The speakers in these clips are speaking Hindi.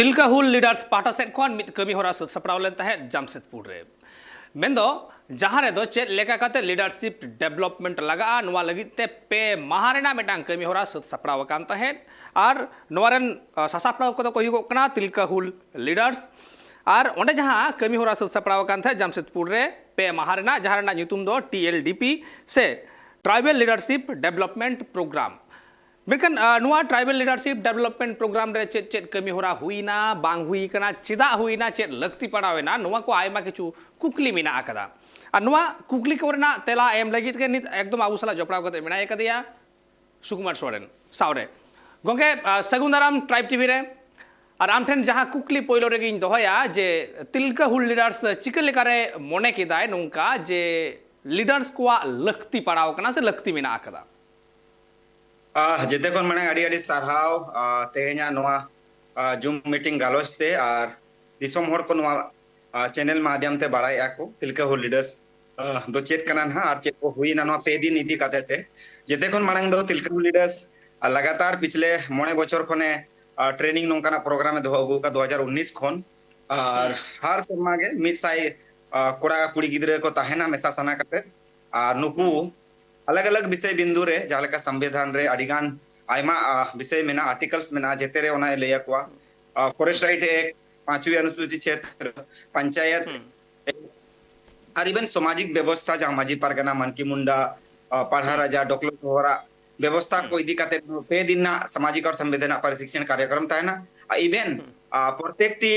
तिलका हुल लीडर्स पाटा सेट खन मित कमी होरा सद सपड़ाव लेन तहे जामशेदपुर रे मेंदो जहां रे दो चेत लेका काते लीडरशिप डेवलपमेंट लगा नवा लगित ते पे महारेना मेटांग कमी होरा सद सपड़ाव कान तहे और नवारन सासापड़ाव को तो हुयुगो कना तिलका हुल लीडर्स और ओंडे जहां कमी होरा सद सपड़ाव कान तहे जामशेदपुर रे पे महारेना जहां रेना ᱧᱩᱛᱩᱢ दो TLDP से tribal leadership development programme Makan नुआ ट्राइबल लीडरशिप डेवलपमेंट प्रोग्राम रे चेत चेत कमी होरा हुईना बांग हुई कना चिदा हुईना चेत लक्ति पड़ावेना नुआ को आयमा किछु कुकली मेना आकदा और नुआ कुकली कोरना तेला एम लगित के नित एकदम आबू सला जपड़ाव कते मेना एकदिया सुकुमार सोरेन सावरे गोंके सगुंदाराम ट्राइब टीवी रे और आम ठेन जहां कुकली पोइलो रे गिन दोहया जे तिलका हुल लीडर्स चिकन लेकारे मोने किदाय नोंका जे लीडर्स को लक्ति पड़ाव कना से लक्ति मेना आकदा जेते कोन माने आडी आडी सारहाव तेहे냐 नोआ जूम मीटिंग गालोच ते और दिसोम हर को नोआ चैनल माध्यम ते बड़ाई आको तिलका हुल लीडर्स दो चेक कना ना और चेक को हुई ना नोआ पे दिन नीति काते थे जेते कोन माने दो तिलका हुल लीडर्स लगातार पिछले मोने बछर खने ट्रेनिंग नोंकाना प्रोग्राम में दोहगु का 2019 खन और हर शर्मा गे मिसाई कोड़ा कुड़ी गिदरे को ताहेना मेसा सना काते नुकु अलग अलग विषय बिंदु रे जहां संविधान रे अडिगान आयमा विषय मेना आर्टिकल्स मेना जेते रे ओना लेया कुआ फॉरेस्ट राइट एक्ट 5वीं अनुसूची क्षेत्र पंचायत और इवन सामाजिक व्यवस्था जहां माजी पारगना मनकी मुंडा पढ़ा राजा डॉक्टर होरा व्यवस्था को इदी काते पे दिन ना सामाजिक और संवेदना प्रशिक्षण कार्यक्रम ताहेना इवन प्रत्येक टी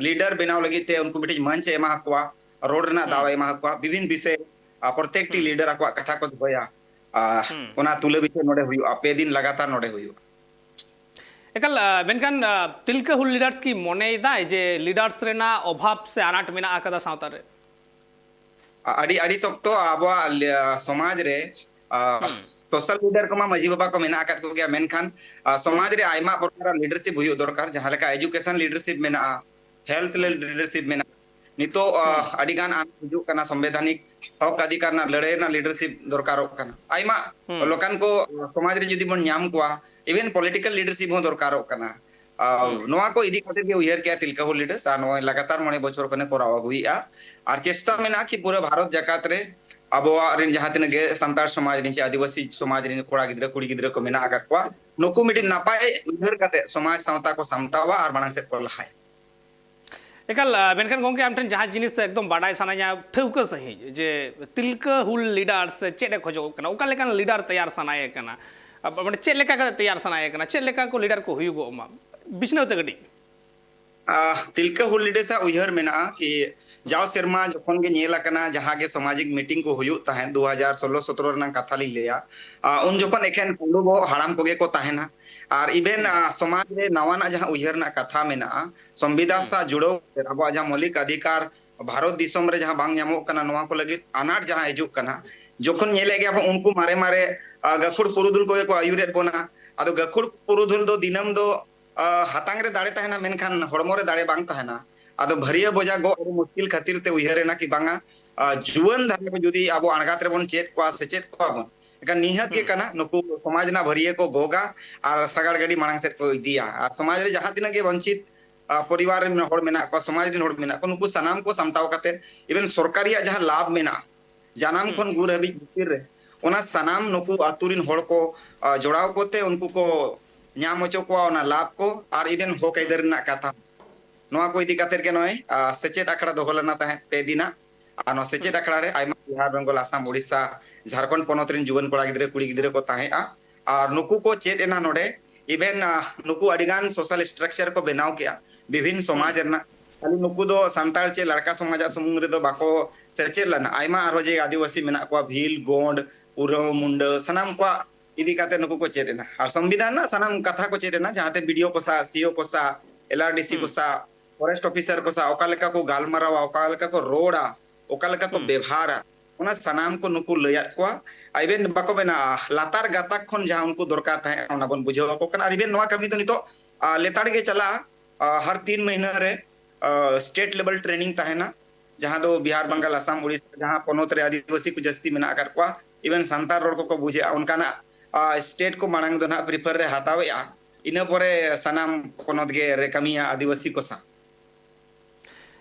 लीडर बनाव लगी ते उनको मिटी मंच एमा कुआ रोड ना दावा एमा कुआ विभिन्न विषय प्रत्येक टी लीडर आको कथा को दोया ओना तुले बिचे नोडे हुयु पे दिन लगातार नोडे हुयु एकल मेनकान तिलका हुल लीडर्स की मोने दाय जे लीडर्स रेना अभाव से अनाट मेना आकदा सावता रे आडी आडी सप्तो आबवा समाज रे सोशल लीडर को माजी बाबा को मेना आकत को गया मेनखान समाज रे आयमा प्रकार लीडरशिप हुयु दरकार जहां लेका एजुकेशन लीडरशिप मेना हेल्थ लीडरशिप मेना नितो अडिगान हिजू कना संवैधानिक हक अधिकार ना लड़ाई ना लीडरशिप दरकार कना आइमा लोकान को समाज रे जदी बन न्याम कोआ इवन पॉलिटिकल लीडरशिप हो दरकार कना नोआ को इदी कते के उयर के तिलका हुल लीडर्स आ नो लगातार मने बछर कने कोरावा हुईआ और चेष्टा में ना कि पूरा भारत जकात रे अबवा रिन जहां तिन गे संतार समाज रे आदिवासी समाज रे कोड़ा गिदरा कुड़ी गिदरा को मेना आका कोआ नुकु मिटी नापाय उयर कते समाज सावता को सामटावा और मानन से को लहाय एकल मेनखान गोंके आमठन जहां जिनिस एकदम बाडाय सानाया ठौक सही जे तिलका हुल लीडर्स चेडे खोजो कना ओका लेकान लीडर तैयार सनाये कना अब माने चेड लेका का तैयार सनाये कना चेड लेका को लीडर को हुयुगो मा बिछनौ तगडी तिलका हुल लीडर्स उयहर मेना कि जाव शर्मा जखन गे नेला कना जहां गे सामाजिक मीटिंग को हुयु ताहे 2016-17 रना कथा ली लेया उन जखन एखेन पुंडुबो हाड़ाम कोगे को ताहेना और इवेन समाज रे नवाना जहां उयहर ना कथा मेना संविधान सा जुड़ो अब जहां मौलिक अधिकार भारत दिसम रे जहां बांग ᱧᱟᱢᱚᱜ कना नवा को लगी अनाट जहां हिजुक कना जखन नेले गे अब उनको मारे मारे गखुड़ पुरुदुल कोगे को आयुरेत बोना आदो गखुड़ पुरुदुल दो दिनम दो हातांग रे दाड़े ताहेना मेनखान हड़मो रे दाड़े बांग ताहेना आदो भरिया बोझा गो मुश्किल खातिर ते उयहरेना कि बांगा जुवन धारे को जुदी अब अणगात रे बन चेत को सेचेत को बन एका निहत के कना नुकु समाज ना भरिया को गोगा और सगाड़ गाड़ी मांग से को दिया और समाज रे जहां तिना के वंचित परिवार रे हड़ मेना को समाज रे हड़ मेना को नुकु सनाम को समटाव काते इवन सरकारिया जहां लाभ मेना जानाम खन गुर हबी भितर रे ओना सनाम नुकु आतुरिन हड़ को जोड़ाव कोते उनको को ᱧᱟᱢ ᱚᱪᱚ ᱠᱚᱣᱟ ᱚᱱᱟ ᱞᱟᱵᱷ ᱠᱚ ᱟᱨ ᱤᱵᱮᱱ ᱦᱚᱠ ᱟᱹᱭᱫᱟᱹᱨ ᱨᱮᱱᱟᱜ ᱠᱟᱛᱷᱟ ᱱᱚᱣᱟ ᱠᱚ ᱤᱫᱤ ᱠᱟᱛᱮ ᱜᱮ ᱱᱚᱭ ᱥᱮᱪᱮᱫ ᱟᱠᱷᱲᱟ ᱫᱚᱦᱚ ᱞᱮᱱᱟ ᱛᱟᱦᱮᱸ ᱯᱮ ᱫᱤᱱᱟᱜ ᱟᱨ ᱱᱚᱣᱟ ᱥᱮᱪᱮᱫ ᱟᱠᱷᱲᱟ ᱨᱮ ᱟᱭᱢᱟ ᱵᱤᱦᱟᱨ ᱵᱮᱝᱜᱚᱞ ᱟᱥᱟᱢ ᱳᱲᱤᱥᱥᱟ ঝাড়খণ্ড ᱯᱚᱱᱚᱛ ᱨᱮᱱ ᱡᱩᱣᱟᱹᱱ ᱠᱚᱲᱟ ᱜᱤᱫᱽᱨᱟᱹ ᱠᱩᱲᱤ ᱜᱤᱫᱽᱨᱟᱹ ᱠᱚ ᱛᱟᱦᱮᱸᱜᱼᱟ ᱟᱨ ᱱᱩᱠᱩ ᱠᱚ ᱪᱮᱫ ᱮᱱᱟ ᱱᱚᱰᱮ इवेन नुकु अडिगान सोशल स्ट्रक्चर को बनाव किया विभिन्न समाज रना खाली नुकु दो संताल चे लड़का समाज समूह रे दो बाको सेचेद लना आयमा आरो जे आदिवासी मेना को भील गोंड उराव मुंड सनाम को इदी काते नुकु को चेरेना और संविधान ना सनाम कथा को चेरेना जहाते वीडियो को सा सीओ को सा एलआरडीसी को सा फॉरेस्ट ऑफिसर को सा ओकालेका को गालमारावा ओकालेका को रोड़ा ओकालेका को व्यवहारा उना सनाम को नुकु लयात को आइबेन बाको बेना लातार गाताक खन जहां उनको दरकार थाहे ओना बन बुझाव को कना आइबेन नवा कमी तो नितो लेताड़ गे चला हर 3 महीना रे स्टेट लेवल ट्रेनिंग ताहेना जहां दो बिहार बंगाल असम उड़ीसा जहां पनोत रे आदिवासी को जस्ती मेना कर को इवन संतार रोड को बुझे उनका ना स्टेट को मांग दो ना प्रिफर रे हतावे ina pore sanam ponot ge re kamiya adivasi ko sa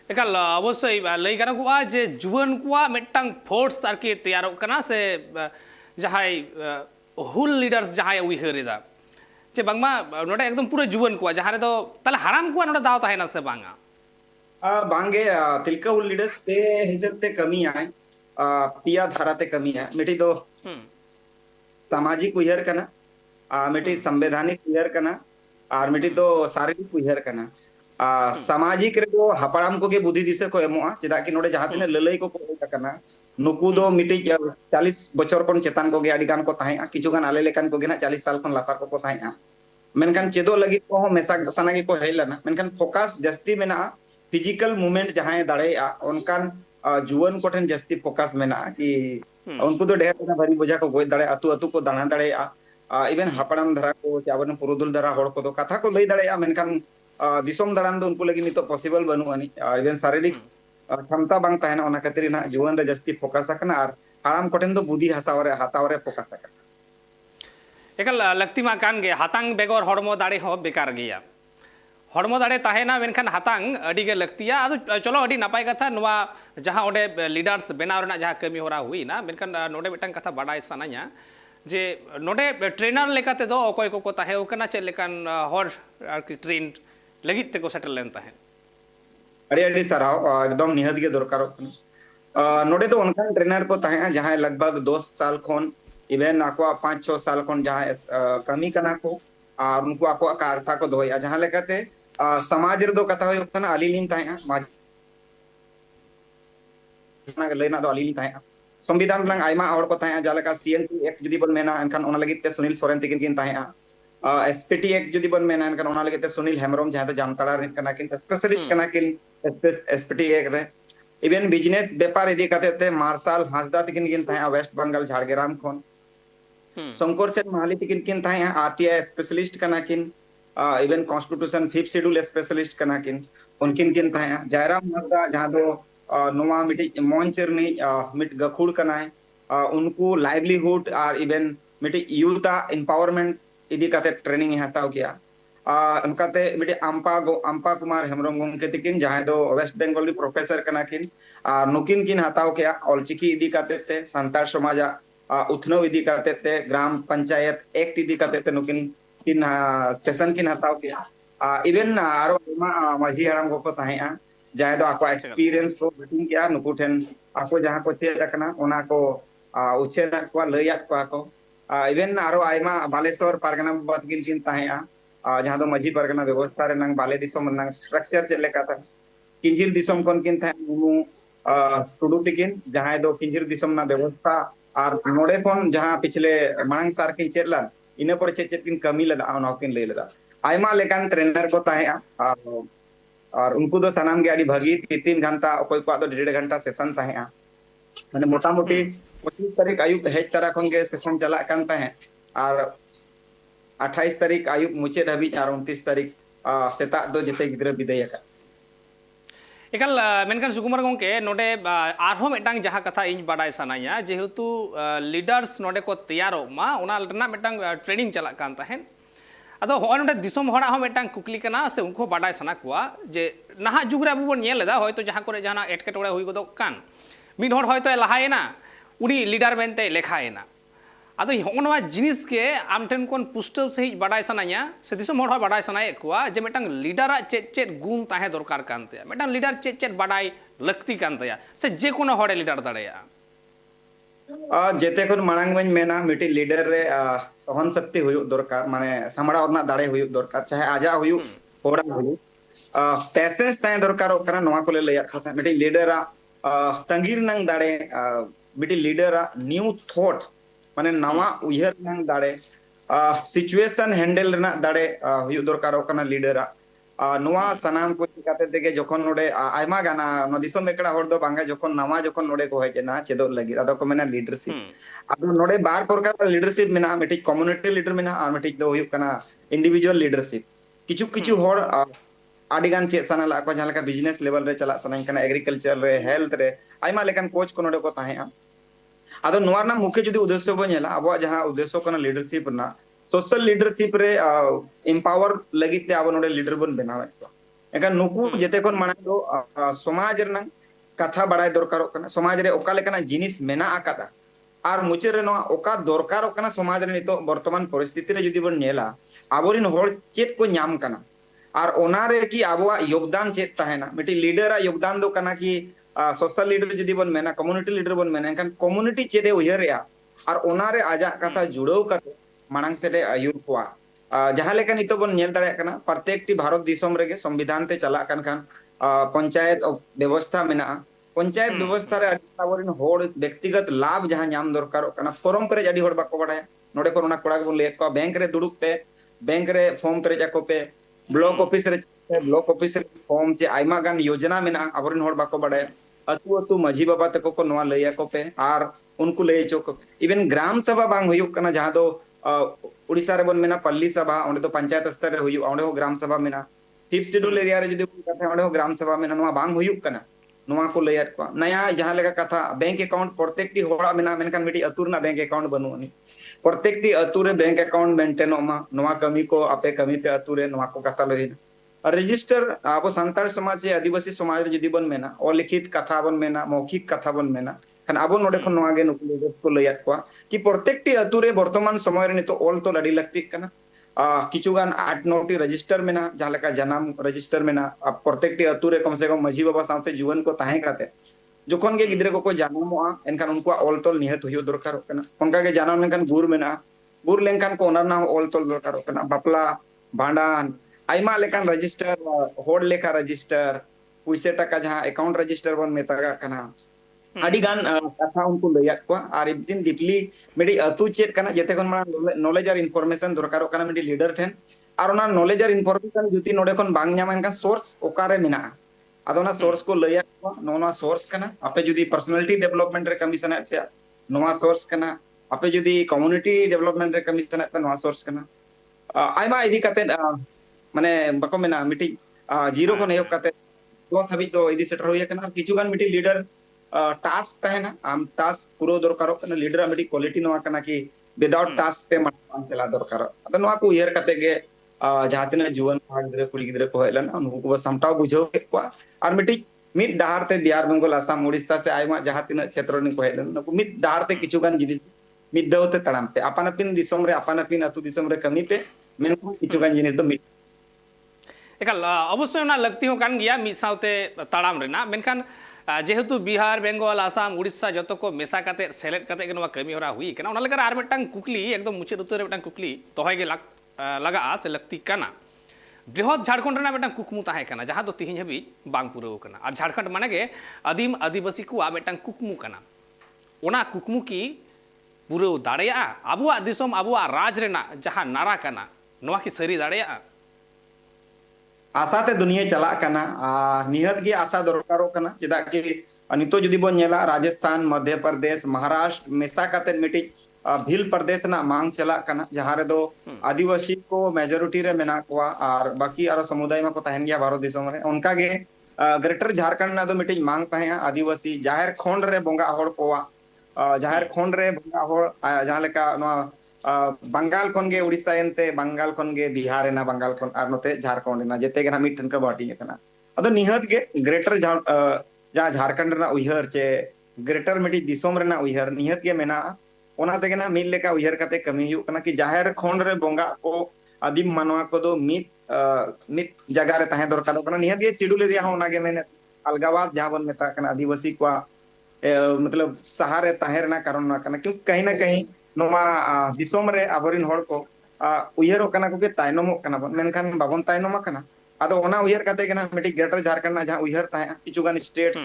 एकाल अवश्य लई गानोगआ जे जुआन को मिट्टांग फोर्स आरकी तैयारोग कना से जहाय हुल लीडर्स जहाय उइहरेदा जे बांगमा नोडे एकदम पूरा जुआन को जहारे दो ताले हराम को नोडे दाव ताहेना से बांगा बांगे तिलका हुल लीडर्स पे हिसाब ते कमी आए पिया धारा ते कमी है मिटी दो सामाजिक उइहर कना मिटी संवैधानिक उइहर कना और मिटी दो शारीरिक उइहर कना सामाजिक रे दो हपड़ाम को के बुद्धि दिसे को एमोआ चेदा कि नोडे जहां तिने ललई को कना नुकु दो मिटी 40 बछर कोन चेतान को गे आडी गान को ताहे किछु गान आले लेकान को गे ना 40 साल कोन लातार को ताहे मेनखान चेदो लगी को मेसा सनागी को हेलना मेनखान फोकस जस्ती मेना फिजिकल मूवमेंट जहां दाड़े उनकान जुवन कोठन जस्ती फोकस मेना कि उनको तो ढेर भारी बोझा को गोय दाड़े अतु अतु को दाना दाड़े इवन हपड़ाम धरा को चावन पुरुदुल धरा होड़ को दो कथा को लई दाड़े मेनखान दिसोम दाड़ान दो उनको लगी नितो पॉसिबल बनु अनि इवन शारीरिक क्षमता बांग ताहेना ओना खातिर ना जुवन रे जस्ती फोकस करना और हाराम कोठन दो बुद्धि हसावरे हातावरे फोकस करना एकाल लक्ति मा कान गे हातांग बेगर हड़मो दाड़े हो बेकार गया हड़मो दाड़े ताहेना मेनखान हातांग अडी गे लक्तिया आदो चलो अडी नापाय कथा नोवा जहां ओडे लीडर्स बेनाव रेना जहां कमी होरा हुई ना मेनखान नोडे मिटांग कथा बाडाय सानाया जे नोडे ट्रेनर लेकाते दो अकोय को ताहे ओकना चे लेकान हर आरकी ट्रेन लगित ते को सेटल लेन ताहे अरे अरे सराव एकदम निहत के दरकारो नोडे तो उनका ट्रेनर को ताहे जहां लगभग 2 साल खोन इवन आको 5-6 साल खोन जहां कमी कना को और उनको आको का अर्था को दोया जहां लेकाते समाज रे दो कथा होय कना अलीलिन ताहे माज ना लेना दो अलीलिन ताहे संविधान लंग आयमा और को ताहे जालका सीएनटी एक्ट जुदी बन मेना अनखान ओना लगित ते सुनील सोरेन तिकिन किन ताहे एसपीटी एक्ट जुदी बन मेना अनखान ओना लगित ते सुनील हेमरम जहां तो जानताड़ा कना किन स्पेशलिस्ट कना किन एसपीटी एक्ट रे इवन बिजनेस व्यापार इदी कते ते मार्शल हासदा तिकिन किन ताहे वेस्ट बंगाल झाड़ग्राम खोन शंकर सेन माली तिकिन किन ताहे आरटीआई स्पेशलिस्ट कना किन even constitution 5th schedule specialist कना किन उनकिन किन ताहे जयराम हासदा जहां दो नोवा मिटी मोंचरनी मिट गखुड़ कना है उनको लाइवलीहुड और इवन मिटी यूथ एम्पावरमेंट इदी कते ट्रेनिंग हताव किया उनकाते मिटी अम्पा कुमार हेमरम गंके तिकिन जहां दो वेस्ट बंगाल प्रोफेसर कना किन नुकिन किन हताव किया ऑलचिकी इदी कते ते संतार समाज उथनव इदी कते ते ग्राम पंचायत एक्ट इदी कते ते नुकिन किन सेशन किन हताव किया इवन आरो माझी हराम को ताहे जहां दो आको एक्सपीरियंस को बिटिंग किया नुकु ठेन आको जहां को चेक रखना ओना को उछेना को लैया को इवन आरो आयमा बालेश्वर पारगना बात किन ताहे जहां दो मजी परगना व्यवस्था रे नंग बाले दिसोम नंग स्ट्रक्चर चले का था किंजिर दिसोम कोन किन था नु टुडू तिकिन जहां दो किंजिर दिसोम ना व्यवस्था और नोडे कोन जहां पिछले मांग सार किन चेला इने पर चेक किन कमी लदा ओना किन ले लदा आयमा लेकान ट्रेनर को ताहे और उनको दो सनाम के आड़ी भगी 3 घंटा कोई को तो 1.5 घंटा सेशन ताहे माने मोटा मोटी 25 तारीख आयुब हेज तरह खन के सेशन चला कान ताहे और 28 तारीख आयुब मुचे धाबी और 29 तारीख सेता दो जते गिद्रा विदाय का एकाल मेनखान सुकुमार गंके नोडे आरहो मेटांग जहां कथा इन बाडाय सानाया जेहेतु लीडर्स नोडे को तैयारो मा ओना रना मेटांग ट्रेनिंग चला कान ताहेन अदो हो नोडे दिसोम होड़ा हो मेटांग कुकली कना से उनको बाडाय सना कुआ जे नहा जुग रे अबो नेल लेदा होयतो जहां करे जाना एटकेटोड़े हुई गदो कान मिन होड़ होयतो लहायना उनी लीडर मेनते लेखायना अदो होनवा जिनिस के आमठेन कोन पुष्टव सही बाडाय सनाया से दिसोम होड़ बाडाय सनाय कुआ जे मेटांग लीडरा चेत गुण ताहे दरकार कानते मेटांग लीडर चेत बाडाय लक्ति कानते से जे कोनो होड़े लीडर दाड़ेया जेते कोन मांग में मेना मिटी लीडर रे सहन शक्ति हुई दरकार माने सामड़ा ओरना दाड़े हुई दरकार चाहे आजा हुई होड़ा हुई पेशेंस ताहे दरकार कना नोवा को ले लया खाता मिटी लीडर तंगीर नंग दाड़े मिटी लीडर न्यू थॉट माने नवा उयहर नंग दाड़े सिचुएशन हैंडल रना दाड़े हुई दरकार कना लीडर नोवा सनाम को चिकाते देगे जखन नोडे आयमा गाना न दिसोम एकड़ा होड़ दो बांगा जखन नवा जखन नोडे को हेजना चेदो लगी अदो को मेना लीडरशिप अदो नोडे बार प्रकार लीडरशिप मेना मिटी कम्युनिटी लीडर मेना और मिटी दो हुई कना इंडिविजुअल लीडरशिप किछु किछु होड़ आडिगान चे सना ला को जहां लका बिजनेस लेवल रे चला सना कना एग्रीकल्चर रे हेल्थ रे आयमा लेकन कोच को नोडे को ताहे अदो नोवा ना मुख्य जुदी उद्देश्य बो नेला अबो जहां उद्देश्य कना लीडरशिप ना सोशल लीडरशिप रे एम्पावर लगित ते अब नोडे लीडर बन बनावे तो एका नुकु जेते कोन माने दो समाज रना कथा बड़ाय दरकारो कना समाज रे ओका लेकना जिनिस मेना आकादा और मुचे रे नोआ ओका दरकारो कना समाज रे नितो वर्तमान परिस्थिति रे जुदी बन नेला आबोरिन होड़ चेत को न्याम कना और ओनारे की आबोआ योगदान चेत ताहेना मिटी लीडर आ योगदान दो कना की सोशल लीडर जुदी बन मेना कम्युनिटी लीडर बन मेना एनखान कम्युनिटी चेदे उयहरेया और ओनारे आजा कथा जुड़ो कते मांग से आयुर कोआ जहां लेका नितो बन नेल दाड़े कना प्रत्येक टी भारत दिसोम रेगे संविधान ते चला कन खान पंचायत व्यवस्था मेना पंचायत व्यवस्था रे आबोरिन होड़ व्यक्तिगत लाभ जहां नाम दरकारो कना फॉर्म पेरेज आडी होड़ बाको बाडाया नोडे को ओना कोड़ा बन ले को बैंक रे दुड़ुप पे बैंक रे फॉर्म पेरेज आको पे ब्लॉक ऑफिस रे ब्लॉक ऑफिस रे फॉर्म चे आइमा गान योजना मेना आबोरिन होड़ बाको बाडाया अतु अतु माजी बाबा तको को नोआ लैया को पे और उनको लय चो को इवन ग्राम सभा बांग हुयुक कना जहां दो उड़ीसा रे बन मेना पल्ली सभा ओंडे तो पंचायत स्तर रे हुयु ओंडे हो ग्राम सभा मेना फिफ्थ शेड्यूल एरिया रे जदी कथा ओंडे हो ग्राम सभा मेना नोआ बांग हुयुक कना नोआ को लैया को नया जहां लेका कथा बैंक अकाउंट प्रत्येक टी होड़ा मेना मेनखान मिटी अतुरना बैंक अकाउंट बनुनी प्रत्येक टी अतुरे बैंक अकाउंट मेंटेन मा नोआ कमी को आपे कमी पे अतुरे नोआ को कथा लई रजिस्टर अब संताल समाज से आदिवासी समाज जुदी बन मेना अलिखित कथा बन मेना मौखिक कथा बन मेना खान अब नोडे खन नोआ गे नुकु को लैयात को कि प्रत्येक टी अतुरे वर्तमान समय रे नितो ऑल तो लड़ी लगती कना किचुगान 8-9 रजिस्टर मेना जहां लेका जन्म रजिस्टर मेना प्रत्येक टी अतुरे कम से कम माजी बाबा साथे जीवन को ताहे काते जोखन गे गिद्रे को जन्मोआ एनखान उनको ऑल तोल निहत हुयो दरकार कना उनका गे जन्म लेनखान गुर मेना गुर लेनखान को ओना ऑल तोल दरकार कना बापला भांडान आइमा लेकान रजिस्टर होड़ लेखा रजिस्टर पुइसे टका जहां अकाउंट रजिस्टर बन मेता कना आदि गान कथा उनको लैयात को और दिन डीपली मेडी अतु चेत कना जेते कोन माना नॉलेज और इन्फॉर्मेशन दरकारो कना मेडी लीडर ठेन और ओना नॉलेज और इन्फॉर्मेशन जुती नोडे कोन बांग न्यामा एनका सोर्स ओकारे मेना अदोना सोर्स को लैयात को नोना सोर्स कना आपे जुदी पर्सनालिटी डेवलपमेंट रे कमीशन पे नोआ सोर्स कना आपे जुदी कम्युनिटी डेवलपमेंट रे कमीशन पे नोआ सोर्स कना आइमा इदी कते माने बको मेना मिटी जीरो को नेहब कते दो सभी तो इदी सेटर होय कना किछु गान मिटी लीडर टास्क तहना आम टास्क पूरा दरकारो कना लीडर मिटी क्वालिटी नोआ कना कि विदाउट टास्क ते मान चला दरकारो अद नोआ को उयर कते गे जहां तिना जुवन गिद्रे कुड़ी गिद्रे को हेलन उनको को समटाव बुझाव के को और मिटी मिट डाहार ते बिहार बंगाल आसाम उड़ीसा से आइमा जहां तिना क्षेत्र नि को हेलन नको मिट डाहार ते किछु गान जिनिस मिट दवते तड़ाम पे अपन अपन दिसम रे अपन अपन अतु दिसम रे कमी पे मेनको किछु गान जिनिस दो मिट एकाल अवश्य ना लगती हो कान गया मिद साउते ताड़ाम रेना मेनखान जेहेतु बिहार बेंगल आसाम उड़ीसा जो को मेसा काते सेलेद काते नवा कमी होरा हुई कना ओना लेकर आर मिटटांग कुकली एकदम मुचे उतर मिटटांग कुकली तोहय गे लगा से लगती कना बृहद झारखंड रेना मिटटांग कुकमु ताहे कना जहां दो तिहिं हबी बांग पुराव कना और झारखंड माने गे आदिम आदिवासी को आ मिटटांग कुकमु कना ओना कुकमु की पुराव दाड़ेया आबुआ दिसोम आबुआ राज रेना जहां नारा कना नवा की सरी दाड़ेया आशा ते दुनिया चला कना निहत गे आशा दरकारो कना चेदा कि नितो जुदी बन नेला राजस्थान मध्य प्रदेश महाराष्ट्र मेसा काते मिटी भील प्रदेश ना मांग चला कना जहां रे दो आदिवासी को मेजॉरिटी रे मेना कोआ और बाकी आरो समुदाय में को तहन गया भारत दिसोम रे उनका गे ग्रेटर झारखंड ना दो मिटी मांग ताहे आदिवासी जाहिर खोंड रे बोंगा होड़ कोआ जाहिर खोंड रे बोंगा होड़ जहां लेका नोआ बंगाल खन गे उड़ीसा एनते बंगाल खन गे बिहार ना बंगाल खन और नोते झारखंड ना जेते गना मिटन का बाटी कना अदो निहत गे ग्रेटर जहां झारखंड ना उयहर चे ग्रेटर मिटी दिसोम रेना उयहर निहत गे मेना ओना ते गना मिल लेका उयहर कते कमी हुई कना कि जाहिर खोंड रे बोंगा को आदिम मानवा को दो मित जगह रे ताहे दरकार कना निहत गे शेड्यूल एरिया होना गे मैंने अलगावाद जहां बन मेता कना आदिवासी को मतलब सहारे ताहे रेना कारण ना कना क्यों कहीं ना कहीं नोमा दिसोम रे आबोरिन होड़ को उयहर कना को के तायनमो कना बन मेनखान बाबन तायनम कना आदो ओना उयहर कते कना मिटी ग्रेटर झारखंड ना जहां उयहर ताहे किचुगान स्टेट्स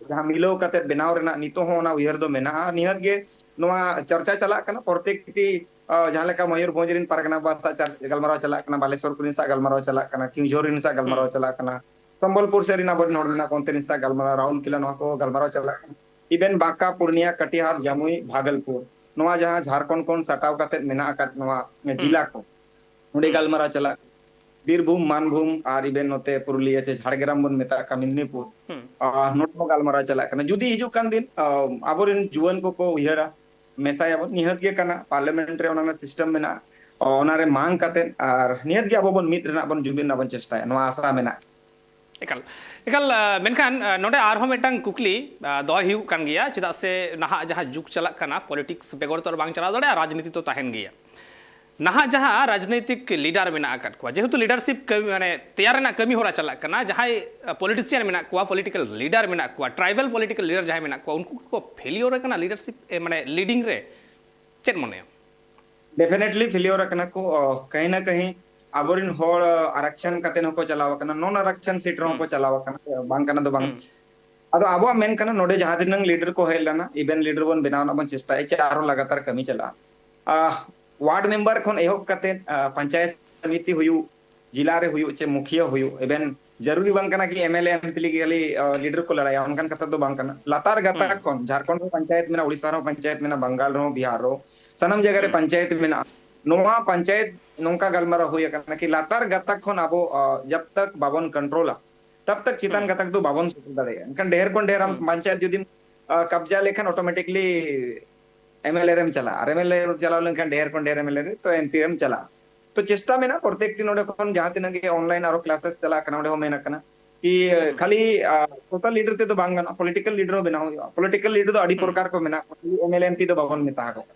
जहां मिलो कते बनाव रेना नितो हो ओना उयहर दो मेना निहत गे नोआ चर्चा चला कना प्रत्येक टी जहां लेका मयूरभंज रिन पारगना बासा गलमाराव चला कना बालेश्वर कुरिन सा गलमाराव चला कना किंजोर रिन सा गलमाराव चला कना संबलपुर से रिना बन होड़ना कोनते सा गलमाराव राहुल किला नोआ को गलमाराव चला कना इबेन बांका पूर्णिया कटिहार जमुई भागलपुर नोआ जहां झारखंड कोन सटाव काते मेना का नोआ जिला को उडे गलमाराव चला बीरभूम मानभूम और इबेन नोते पुरुलिया चे झाड़ग्राम बन मेता का मिदनीपुर नोटो गलमाराव चला कना जुदी हिजु कान दिन आबोरिन जुवन को उयहरा मेसायाबन निहत गे कना पार्लियामेंट रे ओना सिस्टम मेना ओना रे मांग काते आर निहत गे अबो बन मित रेना बन जुबिन बन चेष्टा नोआ आशा मेना एकाल एकाल मेनखान नोडे आरहो मिटांग कुकली दय हुयु कान गया चेदा से नाहा जहां जुग चलाक काना पॉलिटिक्स बेगर तो बांग चलाव दड़े राजनीति तो ताहेन गया नाहा जहां राजनीतिक लीडर मेना आकात को जेहेतु लीडरशिप माने तैयार ना कमी होरा चलाक काना जहां पॉलिटिशियन मेना को पॉलिटिकल लीडर मेना को ट्राइबल पॉलिटिकल लीडर जहां मेना को उनको को फेलियर काना लीडरशिप माने लीडिंग रे चेत मने डेफिनेटली फेलियर कना को कहीं ना कहीं आबोरिन होड़ आरक्षण काते को चलाव कना नॉन आरक्षण सीट रो को चलाव कना बांग कना दो बांग अदो आबो मेन कना नोडे जहां दिन लीडर को हेलना इवेन लीडर बन बनावना बन चेष्टा एचे आरो लगातार कमी चला वार्ड मेंबर खन एहो काते पंचायत समिति हुयु जिला रे हुयु चे मुखिया हुयु इवेन जरूरी बांग कना कि एमएलए एमपी गली लीडर को लड़ाया उनकन कथा दो बांग कना लातार गता कोन झारखंड रो पंचायत मेना उड़ीसा रो पंचायत मेना बंगाल रो बिहार रो सनम जगह रे पंचायत मेना नोवा पंचायत नोंका गलमारा हुई कना कि लातार गतक खन आबो जब तक बाबन कंट्रोला तब तक चितान गतक दो बाबन सुल दड़े एनकन ढेर कोन ढेर हम पंचायत जुदी कब्जा लेखन ऑटोमेटिकली एमएलए रेम चला और एमएलए चला लेखन ढेर कोन ढेर एमएलए रे तो एमपी रेम चला तो चेष्टा में ना प्रत्येक दिन नोडे खन जहां तिना के ऑनलाइन आरो क्लासेस चला कना नोडे हो मेना कना कि खाली टोटल लीडर ते तो बांगना पॉलिटिकल लीडर बनाओ पॉलिटिकल लीडर तो अड़ी प्रकार को मेना एमएलए एमपी तो बाबन मेता को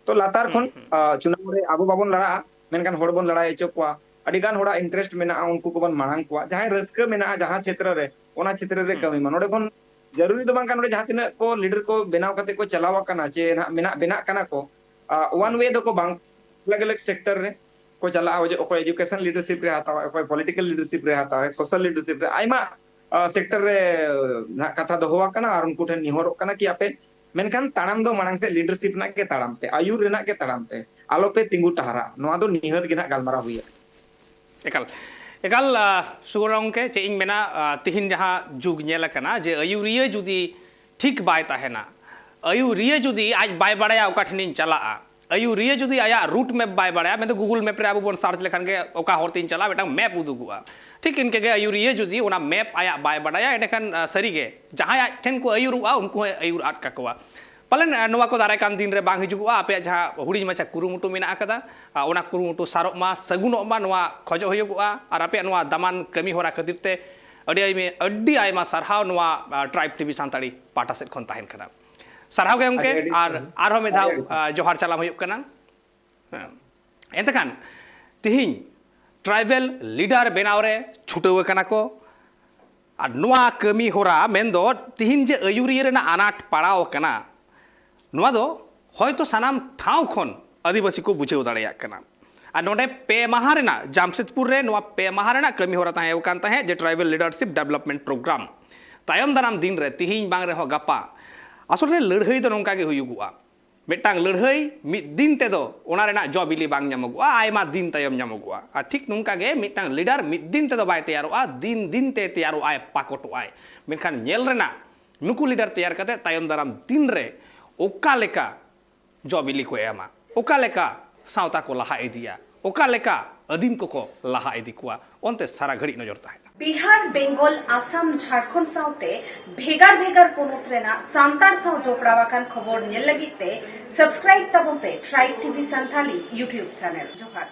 तो लातार खन चुनाव रे आबो बाबन लड़ा मेनकान होड़ बन लड़ाई चो को अड़ी गान होड़ा इंटरेस्ट मेना उनको को बन मांग को जहां रस्क मेना जहां क्षेत्र रे ओना क्षेत्र रे कमी नोडे खन जरूरी तो बांग नोडे जहां तिना को लीडर को बनाव कते को चलावा कना चे मेना बेना कना को वन वे दो को बांग अलग अलग सेक्टर रे को चला को एजुकेशन लीडरशिप रे हाता है पॉलिटिकल लीडरशिप रे हाता है सोशल लीडरशिप रे आइमा सेक्टर रे कथा दो हुआ कना और उनको ठन निहोर कना कि आपे मेनखान ताड़ाम दो मांग से लीडरशिप ना के ताड़ाम पे आयुर रेना के ताड़ाम पे आलो पे तिंगु टहरा नोआ दो निहत गे ना गालमारा हुई एकाल एकाल सुगरंग के चे इन मेना तिहिन जहां जुग नेल कना जे आयुरिया जुदी ठीक बाय ताहेना आयुरिया जुदी आज बाय बड़ाया ओका ठिनिन चला आयुरिया जुदी आया रूट मैप बाय बड़ाया मैं तो गूगल मैप रे आबो बन सर्च लेखान के ओका हरतिन चला बेटा मैप उदुगुआ ठीक इनके गे आयुरिया जुदी ओना मैप आया बाय बड़ाया एडेखान सरी गे जहां ठेन को आयुरुआ उनको आयुर आट काकोआ पालन नोवा को दाराय कान दिन रे बांग हिजुगुआ आपे जहां हुडी मचा कुरुमुटु मेना आकदा ओना कुरुमुटु सारोक मा सगुनोक मा नोवा खजो होयुगुआ और आपे नोवा दमान कमी होरा खातिरते अड्डी आयमा सरहाव नोवा ट्राइब टीवी सांताड़ी पाटा सेट खन ताहेन कना सरहाव गे उनके और हो मेधाव जोहार चलाम हुयुग कना एंतखान तिहिन ट्राइबल लीडर बनाव रे छुटव कना को और नोवा कमी होरा मेन दो तिहिन जे आयुरिया रेना अनाट पड़ाव कना नोवा दो होयतो सानाम ठाव खन आदिवासी को बुझेव दाड़ेया कना और नोडे पे माहा रेना जामशेदपुर रे नोवा पे माहा रेना कमी होरा ताहेव कान ताहे जे ट्राइबल लीडरशिप डेवलपमेंट प्रोग्राम तायम दाराम दिन रे तिहिन बांग रे हो गपा आसल रे लड़हई दो नोंका गे हुयुगुआ मिटांग लड़हई मिद दिन ते दो ओना रेना जो बिली बांग न्यामोगुआ आयमा दिन तायम न्यामोगुआ आ ठीक नोंका गे मिटांग लीडर मिद दिन ते दो बाय तैयारोआ दिन दिन ते तैयारो आय पाकोटो आय मेनखान नेल रेना नुकु लीडर तैयार कते तायम दाराम दिन रे ओका लेका जो बिली को एमा ओका लेका सावता को लहा इदिया ओका लेका अदीम को लहा इदी कुआ ओनते सारा घड़ी नजर ताहेना बिहार बेंगल आसाम झारखंड साउते भेगार भेगार पोनोत रेना सांतार साउ जोपड़ावाकान खबर नेल लगिते सब्सक्राइब तबन पे tribe TV Santhali YouTube channel जोहार।